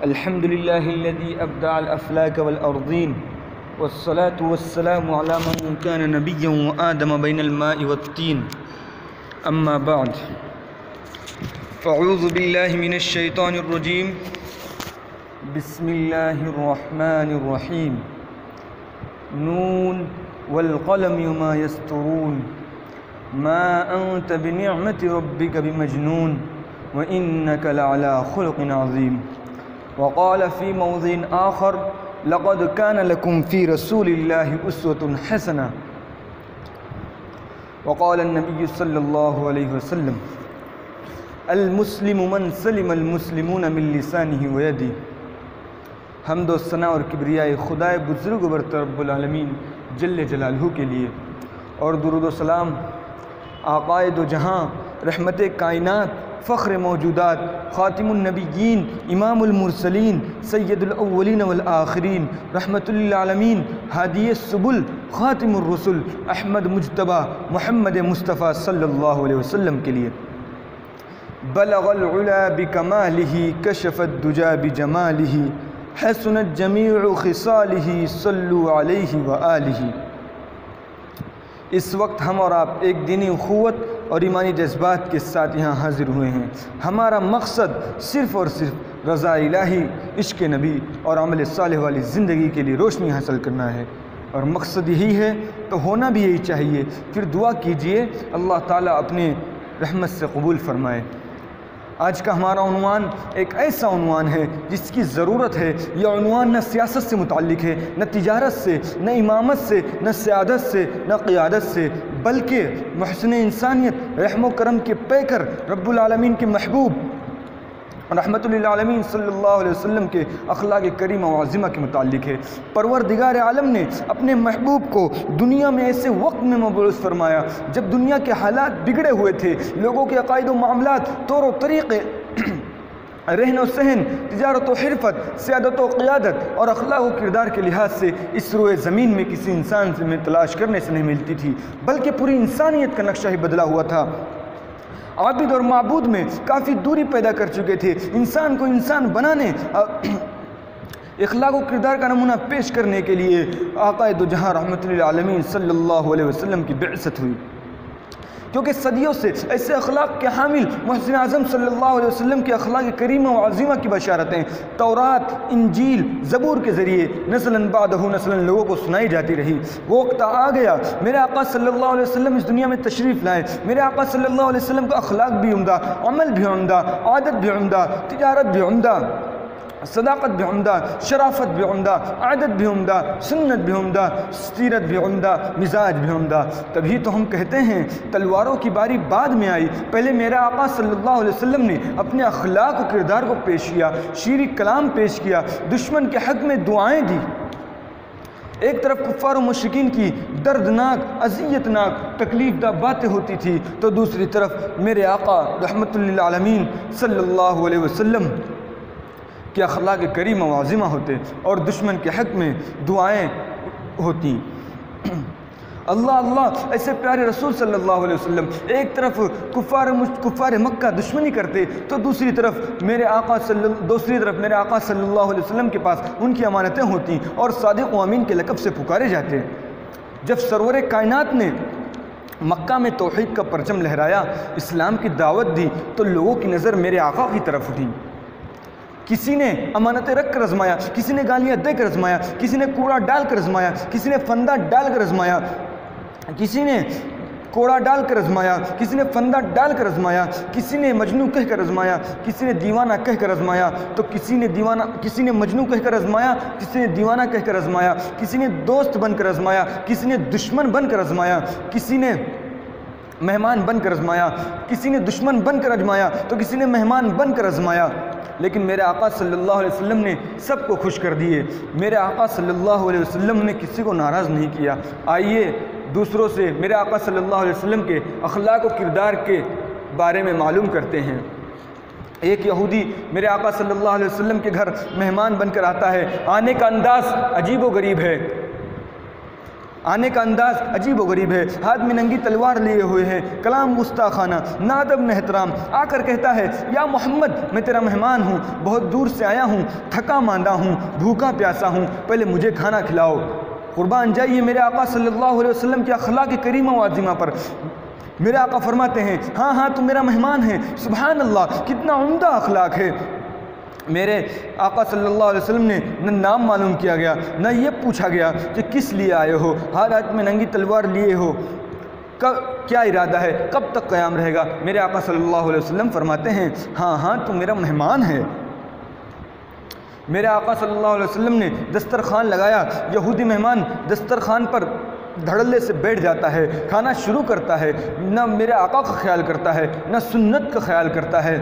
الحمد لله الذي أبدع الأفلاك والأرضين، والصلاة والسلام على من كان نبيا وآدم بين الماء والطين. أما بعد، فأعوذ بالله من الشيطان الرجيم. بسم الله الرحمن الرحيم. نون والقلم وما يسطرون، ما أنت بنعمة ربك بمجنون، وإنك لعلى خلق عظيم. وقال في موضع آخر: لقد كان لكم في رسول الله أسوة حسنة. وقال النبي صلى الله عليه وسلم: المسلم من سلم المسلمون من لسانه ويده. حمد و ثنا اور کبریاء خدائے بزرگ و برتر رب العالمین جل جلالہ کے لیے، اور درود و سلام آقائے دو جہاں، رحمت کائنات، فخر موجودات، خاتم النبیین، امام المرسلین، سید الاولین والآخرین، رحمت للعالمین، ہادی السبل، خاتم الرسل، احمد مجتبی محمد مصطفیٰ صلی اللہ علیہ وسلم کے لیے. بلغ العلا بکمالہ، کشف الدجا بجمالہ، حسنت جمیع خصالہ، صلوا علیہ وآلہ. اس وقت ہم اور آپ ایک دینی اخوت اور ایمانی جذبات کے ساتھ یہاں حاضر ہوئے ہیں. ہمارا مقصد صرف اور صرف رضا الہی، عشق نبی اور عمل صالح والی زندگی کے لیے روشنی حاصل کرنا ہے، اور مقصد یہی ہے تو ہونا بھی یہی چاہیے. پھر دعا کیجئے اللہ تعالیٰ اپنے رحمت سے قبول فرمائے. آج کا ہمارا عنوان ایک ایسا عنوان ہے جس کی ضرورت ہے. یہ عنوان نہ سیاست سے متعلق ہے، نہ تجارت سے، نہ امامت سے، نہ سیادت سے، نہ قیادت سے، بلکہ محسن انسانیت، رحم و کرم کے پیکر، رب العالمین کے محبوب، رحمت للعالمین صلی اللہ علیہ وسلم کے اخلاق کریمہ و عظیمہ کے متعلق ہے. پروردگار عالم نے اپنے محبوب کو دنیا میں ایسے وقت میں مبعوث فرمایا جب دنیا کے حالات بگڑے ہوئے تھے، لوگوں کے عقائد و معاملات، طور و طریقے، رہن و سہن، تجارت و حرفت، سیادت و قیادت اور اخلاق و کردار کے لحاظ سے اس روئے زمین میں کسی انسان سے میں تلاش کرنے سے نہیں ملتی تھی، بلکہ پوری انسانیت کا نقشہ ہی بدلا ہوا تھا. عابد اور معبود میں کافی دوری پیدا کر چکے تھے. انسان کو انسان بنانے، اخلاق و کردار کا نمونہ پیش کرنے کے لیے آقا دو جہاں رحمت للعالمین صلی اللہ علیہ وسلم کی بعثت ہوئی، کیونکہ صدیوں سے ایسے اخلاق کے حامل محسن اعظم صلی اللہ علیہ وسلم کے اخلاق کریمہ و عظیمہ کی بشارتیں تورات، انجیل، زبور کے ذریعے نسلاً بعدہ نسلاً لوگوں کو سنائی جاتی رہی. وہ وقت آ گیا، میرے آقا صلی اللہ علیہ وسلم اس دنیا میں تشریف لائے. میرے آقا صلی اللہ علیہ وسلم کا اخلاق بھی عمدہ، عمل بھی عمدہ، عادت بھی عمدہ، تجارت بھی عمدہ، صداقت بھی عمدہ، شرافت بھی عمدہ، عادت بھی عمدہ، سنت بھی عمدہ، سیرت بھی عمدہ، مزاج بھی عمدہ. تبھی تو ہم کہتے ہیں تلواروں کی باری بعد میں آئی. پہلے میرا آقا صلی اللہ علیہ وسلم نے اپنے اخلاق و کردار کو پیش کیا، شیریں کلام پیش کیا، دشمن کے حق میں دعائیں دی. ایک طرف کفار و مشرکین کی دردناک، اذیتناک، تکلیف دہ باتیں ہوتی تھی، تو دوسری طرف میرے آقا رحمت للعالمین صلی اللہ علیہ وسلم کہ اخلاق کریمہ و عظیمہ ہوتے اور دشمن کے حق میں دعائیں ہوتی. اللہ اللہ ایسے پیارے رسول صلی اللہ علیہ وسلم ایک طرف کفار مکہ دشمنی کرتے، تو دوسری طرف میرے آقا صلی اللہ علیہ وسلم کے پاس ان کی امانتیں ہوتی اور صادق و امین کے لقب سے پکارے جاتے. جب سرور کائنات نے مکہ میں توحید کا پرچم لہرایا، اسلام کی دعوت دی، تو لوگوں کی نظر میرے آقا کی طرف اٹھی. کسی نے امانتیں رکھ کر آزمایا، کسی نے گالیاں دے کر آزمایا، کسی نے کوڑا ڈال کر آزمایا، کسی نے فندہ ڈال کر آزمایا، کسی نے کوڑا ڈال کر آزمایا، کسی نے فندہ ڈال کر آزمایا، کسی نے مجنو کہہ کر آزمایا، کسی نے دیوانہ کہہ کر آزمایا. تو کسی نے مجنو کہہ کر آزمایا، کسی نے دیوانہ کہہ کر آزمایا، کسی نے دوست بن کر آزمایا، کسی نے دشمن بن کر آزمایا، کسی نے مہمان بن کر آزمایا، کسی نے دشمن بن کر آزمایا، تو کسی نے مہمان بن کر آزمایا. لیکن میرے آقا صلی اللہ علیہ وسلم نے سب کو خوش کر دیے. میرے آقا صلی اللہ علیہ وسلم نے کسی کو ناراض نہیں کیا. آئیے دوسروں سے میرے آقا صلی اللہ علیہ وسلم کے اخلاق و کردار کے بارے میں معلوم کرتے ہیں. ایک یہودی میرے آقا صلی اللہ علیہ وسلم کے گھر مہمان بن کر آتا ہے. آنے کا انداز عجیب و غریب ہے. آنے کا انداز عجیب و غریب ہے، ہاتھ میں ننگی تلوار لیے ہوئے ہیں، کلام گستاخانہ، نہ ادب نہ احترام۔ آ کر کہتا ہے یا محمد میں تیرا مہمان ہوں، بہت دور سے آیا ہوں، تھکا ماندہ ہوں، بھوکا پیاسا ہوں، پہلے مجھے کھانا کھلاؤ۔ قربان جائیے میرے آقا صلی اللہ علیہ وسلم کے اخلاق کریمہ و عظیمہ پر۔ میرے آقا فرماتے ہیں ہاں ہاں تم میرا مہمان ہے۔ سبحان اللہ، کتنا عمدہ اخلاق ہے۔ میرے آقا صلی اللہ علیہ وسلم نے نہ نام معلوم کیا گیا، نہ یہ پوچھا گیا کہ کس لیے آئے ہو، ہاتھ میں ننگی تلوار لیے ہو، کیا ارادہ ہے، کب تک قیام رہے گا۔ میرے آقا صلی اللہ علیہ وسلم فرماتے ہیں ہاں ہاں تم میرا مہمان ہے۔ میرے آقا صلی اللہ علیہ وسلم نے دسترخوان لگایا، یہودی مہمان دسترخوان پر دھڑلے سے بیٹھ جاتا ہے، کھانا شروع کرتا ہے، نہ میرے آقا کا خیال کرتا ہے، نہ سنت کا خیال کرتا ہے،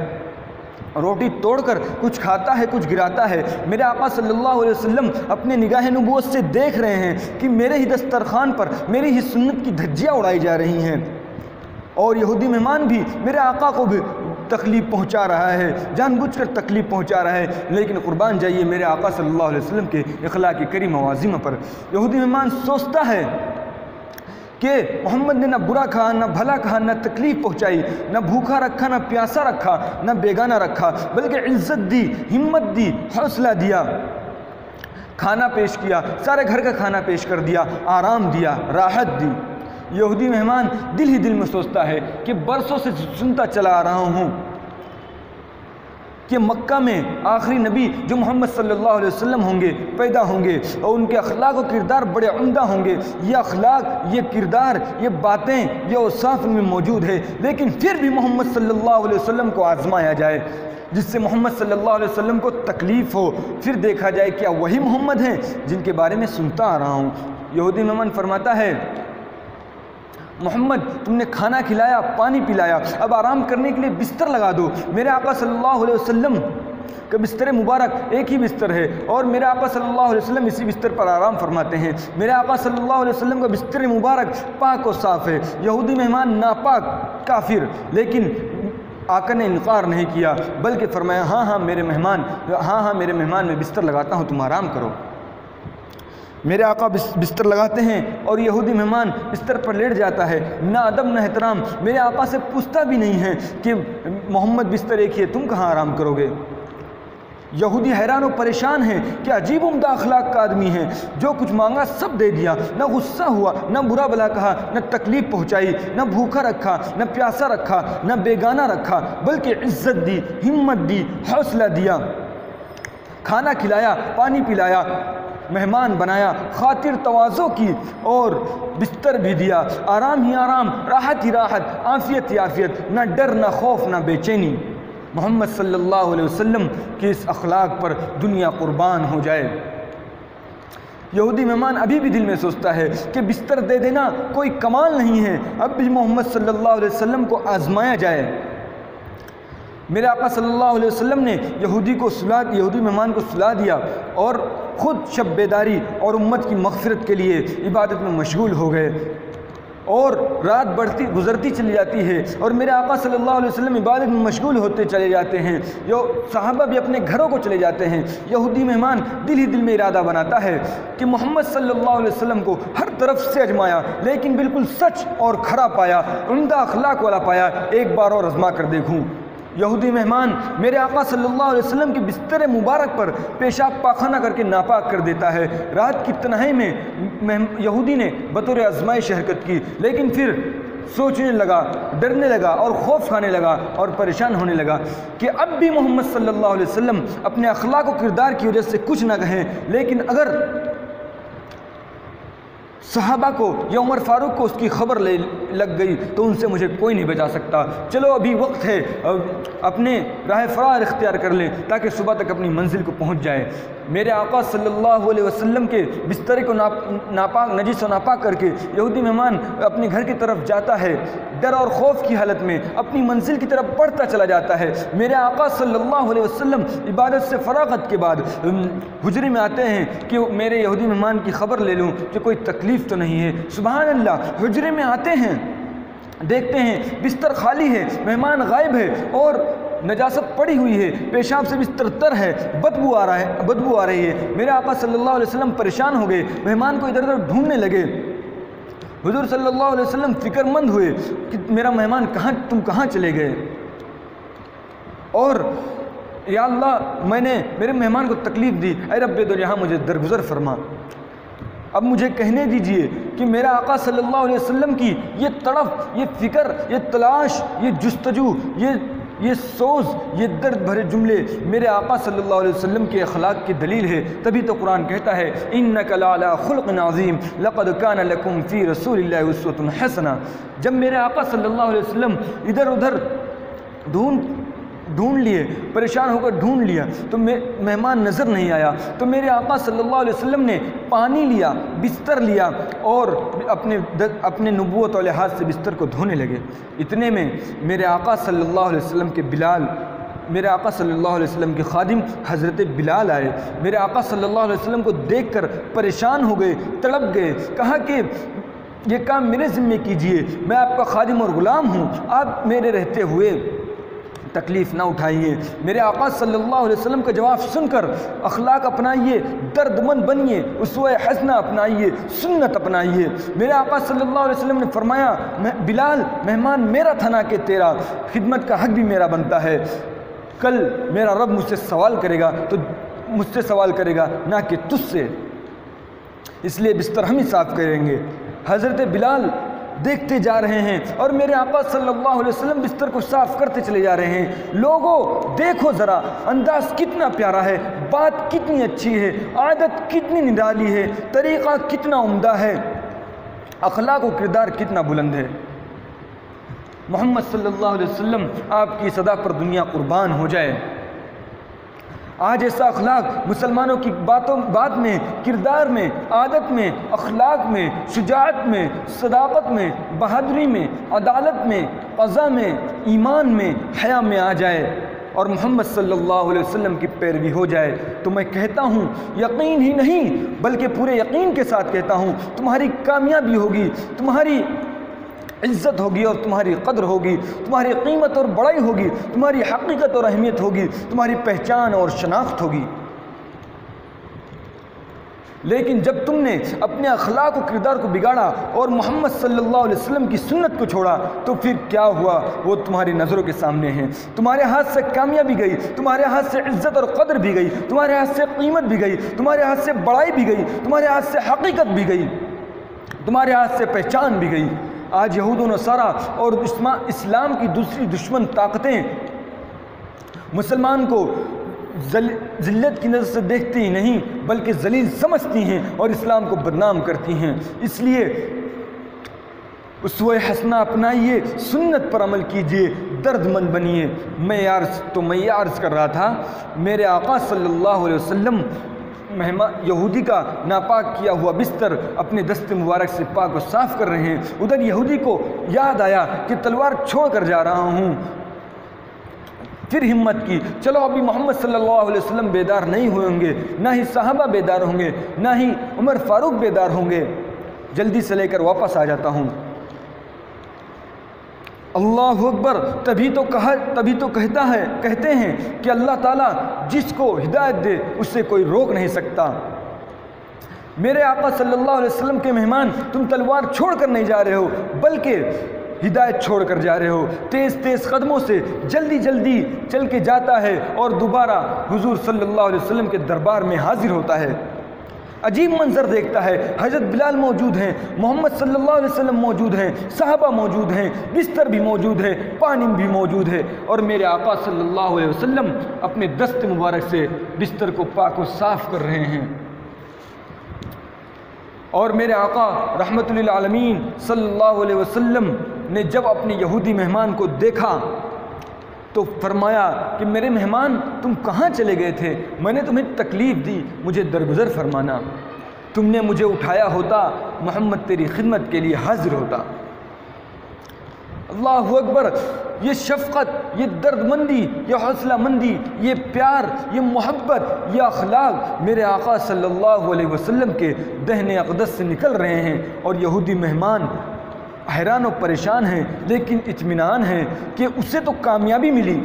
روٹی توڑ کر کچھ کھاتا ہے، کچھ گراتا ہے۔ میرے آقا صلی اللہ علیہ وسلم اپنے نگاہ نبوت سے دیکھ رہے ہیں کہ میرے ہی دسترخوان پر میری ہی سنت کی دھجیاں اڑائی جا رہی ہیں، اور یہودی مہمان بھی میرے آقا کو بھی تکلیف پہنچا رہا ہے، جان بوجھ کر تکلیف پہنچا رہا ہے، لیکن قربان جائیے میرے آقا صلی اللہ علیہ وسلم کے اخلاق کریمہ و عظیمہ پر۔ یہودی مہمان سوچتا ہے کہ محمد نے نہ برا کہا، نہ بھلا کہا، نہ تکلیف پہنچائی، نہ بھوکا رکھا، نہ پیاسا رکھا، نہ بیگانہ رکھا، بلکہ عزت دی، ہمت دی، حوصلہ دیا، کھانا پیش کیا، سارے گھر کا کھانا پیش کر دیا، آرام دیا، راحت دی۔ یہودی مہمان دل ہی دل میں سوچتا ہے کہ برسوں سے سنتا چلا آ رہا ہوں کہ مکہ میں آخری نبی جو محمد صلی اللہ علیہ وسلم ہوں گے، پیدا ہوں گے، اور ان کے اخلاق و کردار بڑے عمدہ ہوں گے۔ یہ اخلاق، یہ کردار، یہ باتیں، یہ اوصاف میں موجود ہے، لیکن پھر بھی محمد صلی اللہ علیہ وسلم کو آزمایا جائے، جس سے محمد صلی اللہ علیہ وسلم کو تکلیف ہو، پھر دیکھا جائے کیا وہی محمد ہیں جن کے بارے میں سنتا آ رہا ہوں۔ یہودی مہمان فرماتا ہے محمد تم نے کھانا کھلایا، پانی پلایا، اب آرام کرنے کے لیے بستر لگا دو۔ میرے آقا صلی اللہ علیہ وسلم کا بستر مبارک ایک ہی بستر ہے، اور میرے آقا صلی اللہ علیہ وسلم اسی بستر پر آرام فرماتے ہیں۔ میرے آقا صلی اللہ علیہ وسلم کا بستر مبارک پاک و صاف ہے۔ یہودی مہمان ناپاک، کافر، لیکن آقا نے انکار نہیں کیا، بلکہ فرمایا ہاں ہاں میرے مہمان میں بستر لگاتا ہوں، تم آرام کرو۔ میرے آقا بستر لگاتے ہیں اور یہودی مہمان بستر پر لیٹ جاتا ہے، نہ ادب نہ احترام، میرے آقا سے پوچھتا بھی نہیں ہے کہ محمد بستر ایک ہی ہے، تم کہاں آرام کرو گے۔ یہودی حیران و پریشان ہیں کہ عجیب عمدہ اخلاق کا آدمی ہے، جو کچھ مانگا سب دے دیا، نہ غصہ ہوا، نہ برا بلا کہا، نہ تکلیف پہنچائی، نہ بھوکا رکھا، نہ پیاسا رکھا، نہ بیگانہ رکھا، بلکہ عزت دی، ہمت دی، حوصلہ دیا، کھانا کھلایا، پانی پلایا، مہمان بنایا، خاطر تواضع کی، اور بستر بھی دیا، آرام ہی آرام، راحت ہی راحت، عافیت ہی عافیت، نہ ڈر نہ خوف نہ بے چینی۔ محمد صلی اللہ علیہ وسلم کے اس اخلاق پر دنیا قربان ہو جائے۔ یہودی مہمان ابھی بھی دل میں سوچتا ہے کہ بستر دے دینا کوئی کمال نہیں ہے، اب بھی محمد صلی اللہ علیہ وسلم کو آزمایا جائے۔ میرے آقا صلی اللہ علیہ وسلم نے یہودی مہمان کو سلا دیا، اور خود شب بیداری اور امت کی مغفرت کے لیے عبادت میں مشغول ہو گئے، اور رات گزرتی چلی جاتی ہے، اور میرے آقا صلی اللہ علیہ وسلم عبادت میں مشغول ہوتے چلے جاتے ہیں، صحابہ بھی اپنے گھروں کو چلے جاتے ہیں۔ یہودی مہمان دل ہی دل میں ارادہ بناتا ہے کہ محمد صلی اللہ علیہ وسلم کو ہر طرف سے آزمایا، لیکن بالکل سچ اور کھرا پایا، عمدہ اخلاق والا پایا، ایک بار اور آزما کر دیکھوں۔ یہودی مہمان میرے آقا صلی اللہ علیہ وسلم کے بستر مبارک پر پیشاب پاخانہ کر کے ناپاک کر دیتا ہے۔ رات کی تنہائی میں یہودی نے بطور آزمائش حرکت کی، لیکن پھر سوچنے لگا، ڈرنے لگا، اور خوف کھانے لگا، اور پریشان ہونے لگا کہ اب بھی محمد صلی اللہ علیہ وسلم اپنے اخلاق و کردار کی وجہ سے کچھ نہ کہیں، لیکن اگر صحابہ کو یا عمر فاروق کو اس کی خبر لگ گئی تو ان سے مجھے کوئی نہیں بچا سکتا۔ چلو ابھی وقت ہے، اپنے راہ فرار اختیار کر لیں تاکہ صبح تک اپنی منزل کو پہنچ جائے۔ میرے آقا صلی اللہ علیہ وسلم کے بستر کو نجس و ناپاک کر کے یہودی مہمان اپنے گھر کی طرف جاتا ہے، ڈر اور خوف کی حالت میں اپنی منزل کی طرف بڑھتا چلا جاتا ہے۔ میرے آقا صلی اللہ علیہ وسلم عبادت سے فراغت کے بعد حجرے میں آتے ہیں کہ میرے یہودی مہمان کی خبر لے لوں کہ کوئی تکلیف تو نہیں ہے۔ سبحان اللہ، حجرے میں آتے ہیں، دیکھتے ہیں بستر خالی ہے، مہمان غائب ہے، اور نجاست پڑی ہوئی ہے، پیشاب سے بستر تر ہے، بدبو آ رہی ہے۔ میرے آقا صلی اللہ علیہ وسلم پریشان ہو گئے، مہمان کو ادھر ادھر ڈھونڈنے لگے، حضور صلی اللہ علیہ وسلم فکر مند ہوئے کہ میرا مہمان تم کہاں چلے گئے، اور یا اللہ میں نے میرے مہمان کو تکلیف دی، اے رب دو جہاں مجھے درگزر فرما۔ اب مجھے کہنے دیجئے کہ میرا آقا صلی اللہ علیہ وسلم کی یہ تڑف، یہ فکر، یہ تلاش، یہ جستجو، یہ سوز، یہ درد بھرے جملے میرے آقا صلی اللہ علیہ وسلم کے اخلاق کی دلیل ہے۔ تبھی تو قرآن کہتا ہے اِنَّكَ لَعَلَىٰ خُلْقٍ عَظِيمٍ لَقَدْ كَانَ لَكُمْ فِي رَسُولِ اللَّهِ أُسْوَةٌ حَسَنَةٌ۔ جب میرے آقا صلی اللہ علیہ وسلم ادھر ادھر ڈھونڈ لیے، پریشان ہو کر ڈھونڈ لیا تو مہمان نظر نہیں آیا، تو میرے آقا صلی اللہ علیہ وسلم نے پانی لیا، بستر لیا اور اپنے نبوت والے ہاتھ سے بستر کو دھونے لگے۔ اتنے میں میرے آقا صلی اللہ علیہ وسلم کے میرے آقا صلی اللہ علیہ وسلم کے خادم حضرت بلال آئے، میرے آقا صلی اللہ علیہ وسلم کو دیکھ کر پریشان ہو گئے، تڑپ گئے، کہا کہ یہ کام میرے ذمے کیجئے، میں آپ کا خادم اور غلام ہوں، آپ میرے رہتے ہوئے تکلیف نہ اٹھائیے۔ میرے آقا صلی اللہ علیہ وسلم کا جواب سن کر اخلاق اپنائیے، درد مند بنیے، اسوہ حسنہ اپنائیے، سنت اپنائیے۔ میرے آقا صلی اللہ علیہ وسلم نے فرمایا بلال مہمان میرا تھا نہ کہ تیرا، خدمت کا حق بھی میرا بنتا ہے، کل میرا رب مجھ سے سوال کرے گا تو مجھ سے سوال کرے گا نہ کہ تجھ سے، اس لیے بستر ہم ہی صاف کریں گے۔ حضرت بلال دیکھتے جا رہے ہیں اور میرے آقا صلی اللہ علیہ وسلم بستر کو صاف کرتے چلے جا رہے ہیں۔ لوگوں دیکھو ذرا، انداز کتنا پیارا ہے، بات کتنی اچھی ہے، عادت کتنی نرالی ہے، طریقہ کتنا عمدہ ہے، اخلاق و کردار کتنا بلند ہے۔ محمد صلی اللہ علیہ وسلم آپ کی صدا پر دنیا قربان ہو جائے۔ آج ایسا اخلاق مسلمانوں کی بات میں، کردار میں، عادت میں، اخلاق میں، شجاعت میں، صداقت میں، بہادری میں، عدالت میں، قضا میں، ایمان میں، حیا میں آ جائے اور محمد صلی اللہ علیہ وسلم کی پیروی ہو جائے تو میں کہتا ہوں، یقین ہی نہیں بلکہ پورے یقین کے ساتھ کہتا ہوں، تمہاری کامیابی ہوگی، تمہاری عزت ہوگی اور تمہاری قدر ہوگی، تمہاری قیمت اور بڑائی ہوگی، تمہاری حقیقت اور اہمیت ہوگی، تمہاری پہچان اور شناخت ہوگی۔ لیکن جب تم نے اپنے اخلاق و کردار کو بگاڑا اور محمد صلی اللہ علیہ وسلم کی سنت کو چھوڑا تو پھر کیا ہوا وہ تمہاری نظروں کے سامنے ہے۔ تمہارے ہاتھ سے کامیابی گئی، تمہارے ہاتھ سے عزت اور قدر بھی گئی، تمہارے ہاتھ سے قیمت بھی گئی، تمہارے ہاتھ سے بڑائی بھی گئی، تمہارے ہاتھ سے حقیقت بھی گئی، تمہارے ہاتھ سے پہچان بھی گئی۔ آج یہود و نصارہ اور اسلام کی دوسری دشمن طاقتیں مسلمان کو ذلت کی نظر سے دیکھتی ہی نہیں بلکہ ذلیل سمجھتی ہیں اور اسلام کو بدنام کرتی ہیں۔ اس لیے اسوہ حسنہ اپنائیے، سنت پر عمل کیجئے، درد مند بنیے۔ میں یہ عرض کر رہا تھا، میرے آقا صلی اللہ علیہ وسلم یہودی کا ناپاک کیا ہوا بستر اپنے دست مبارک سے پاک و صاف کر رہے ہیں، ادھر یہودی کو یاد آیا کہ تلوار چھوڑ کر جا رہا ہوں، پھر ہمت کی، چلو ابھی محمد صلی اللہ علیہ وسلم بیدار نہیں ہوئے ہوں گے، نہ ہی صحابہ بیدار ہوں گے، نہ ہی عمر فاروق بیدار ہوں گے، جلدی سے لے کر واپس آ جاتا ہوں۔ اللہ اکبر۔ تبھی تو کہتے ہیں کہ اللہ تعالیٰ جس کو ہدایت دے اس سے کوئی روک نہیں سکتا۔ میرے آقا صلی اللہ علیہ وسلم کے مہمان تم تلوار چھوڑ کر نہیں جا رہے ہو بلکہ ہدایت چھوڑ کر جا رہے ہو۔ تیز قدموں سے جلدی چل کے جاتا ہے اور دوبارہ حضور صلی اللہ علیہ وسلم کے دربار میں حاضر ہوتا ہے۔ عجیب منظر دیکھتا ہے، حضرت بلال موجود ہیں، محمد صلی اللہ علیہ وسلم موجود ہیں، صحابہ موجود ہیں، بستر بھی موجود ہے، پانی بھی موجود ہے، اور میرے آقا صلی اللہ علیہ وسلم اپنے دست مبارک سے بستر کو پاک و صاف کر رہے ہیں۔ اور میرے آقا رحمت للعالمین صلی اللہ علیہ وسلم نے جب اپنے یہودی مہمان کو دیکھا تو فرمایا کہ میرے مہمان تم کہاں چلے گئے تھے؟ میں نے تمہیں تکلیف دی، مجھے درگزر فرمانا، تم نے مجھے اٹھایا ہوتا محمد تیری خدمت کے لیے حاضر ہوتا۔ اللہ اکبر۔ یہ شفقت، یہ درد مندی، یہ حوصلہ مندی، یہ پیار، یہ محبت، یہ اخلاق میرے آقا صلی اللہ علیہ وسلم کے دہن اقدس سے نکل رہے ہیں، اور یہودی مہمان حیران و پریشان ہیں لیکن اطمینان ہے کہ اسے تو کامیابی ملی۔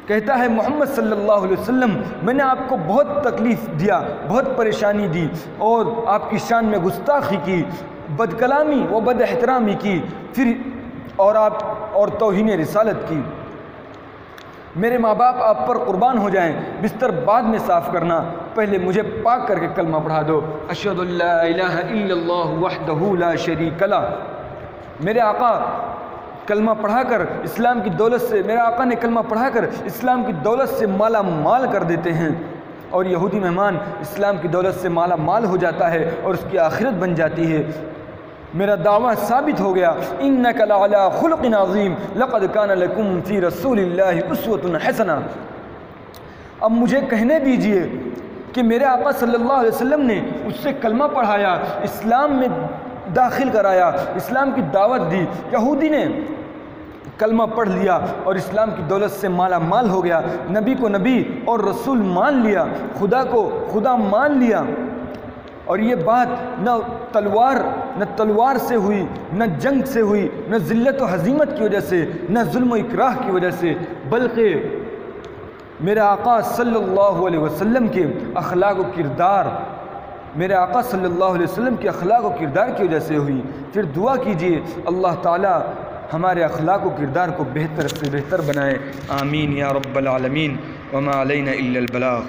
کہتا ہے محمد صلی اللہ علیہ وسلم میں نے آپ کو بہت تکلیف دیا، بہت پریشانی دی اور آپ کی شان میں گستاخی کی، بد کلامی و بد احترامی کی، پھر اور توہین رسالت کی۔ میرے ماں باپ آپ پر قربان ہو جائیں، بستر بعد میں صاف کرنا، پہلے مجھے پاک کر کے کلمہ پڑھا دو، اشہد ان لا الہ الا اللہ وحدہ لا شریک لہ۔ میرے آقا کلمہ پڑھا کر اسلام کی دولت سے، میرے آقا نے کلمہ پڑھا کر اسلام کی دولت سے مالا مال کر دیتے ہیں، اور یہودی مہمان اسلام کی دولت سے مالا مال ہو جاتا ہے اور اس کی آخرت بن جاتی ہے۔ میرا دعویٰ ثابت ہو گیا، انک لعلی خلق عظیم لقد کان لکم فی رسول اللہ اسوۃ حسنہ۔ اب مجھے کہنے دیجئے کہ میرے آقا صلی اللہ علیہ وسلم نے اس سے کلمہ پڑھایا، اسلام میں داخل کرایا، اسلام کی دعوت دی، یہودی نے کلمہ پڑھ لیا اور اسلام کی دولت سے مالا مال ہو گیا، نبی کو نبی اور رسول مان لیا، خدا کو خدا مان لیا۔ اور یہ بات نہ تلوار سے ہوئی، نہ جنگ سے ہوئی، نہ ذلت و ہزیمت کی وجہ سے، نہ ظلم و اکراہ کی وجہ سے، بلکہ میرے آقا صلی اللہ علیہ وسلم کے اخلاق و کردار، میرے آقا صلی اللہ علیہ وسلم کے اخلاق و کردار کی وجہ سے ہوئی۔ پھر دعا کیجئے اللہ تعالی ہمارے اخلاق و کردار کو بہتر سے بہتر بنائے، آمین یا رب العالمین، وما علینا الا البلاغ۔